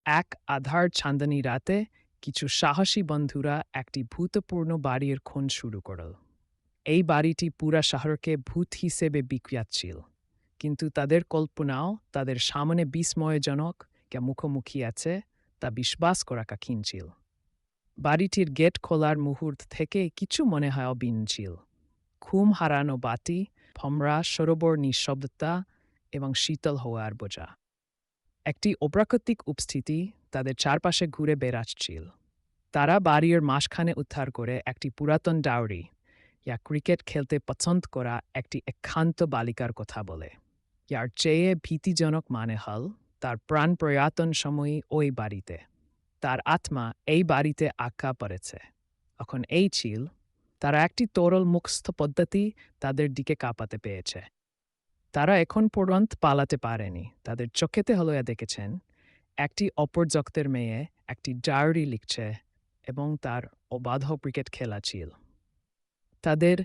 এক আধার চাঁদনী রাতে কিছু সাহসী বন্ধুরা একটি ভূতপূর্ণ বাড়ির খোঁজ শুরু করল। এই বাড়িটি পুরা শহরকে ভূত হিসেবে বিখ্যাত ছিল, কিন্তু তাদের কল্পনাও তাদের সামনে বিস্ময়জনক কে মুখোমুখি আছে তা বিশ্বাস করা কঠিন ছিল। বাড়িটির গেট খোলার মুহূর্ত থেকে কিছু মনে হয় অবিন ছিল। ঘুম হারানো বাতি, ভমরা সরোবর নিঃশব্দতা এবং শীতল হওয়ার বোঝা। একটি অপ্রাকৃতিক উপস্থিতি তাদের চারপাশে ঘুরে বেড়াচ্ছিল। তারা বাড়ির মাঝখানে উদ্ধার করে একটি পুরাতন ডাউরি, ইয়া ক্রিকেট খেলতে পছন্দ করা একটি একান্ত বালিকার কথা বলে। ইয়ার চেয়ে ভীতিজনক মানে হল তার প্রাণ প্রয়াতন সময়ই ওই বাড়িতে। তার আত্মা এই বাড়িতে আটকা পড়েছে। এখন এই ছিল, তারা একটি তরল মুক্ত পদ্ধতি তাদের দিকে কাঁপাতে পেয়েছে। তারা এখন পর্যন্ত পালাতে পারেনি। তাদের চোখেতে হলো দেখেছেন একটি অপরযক্তের মেয়ে একটি ডায়েরি লিখছে এবং তার অবাধ ক্রিকেট খেলা ছিল। তাদের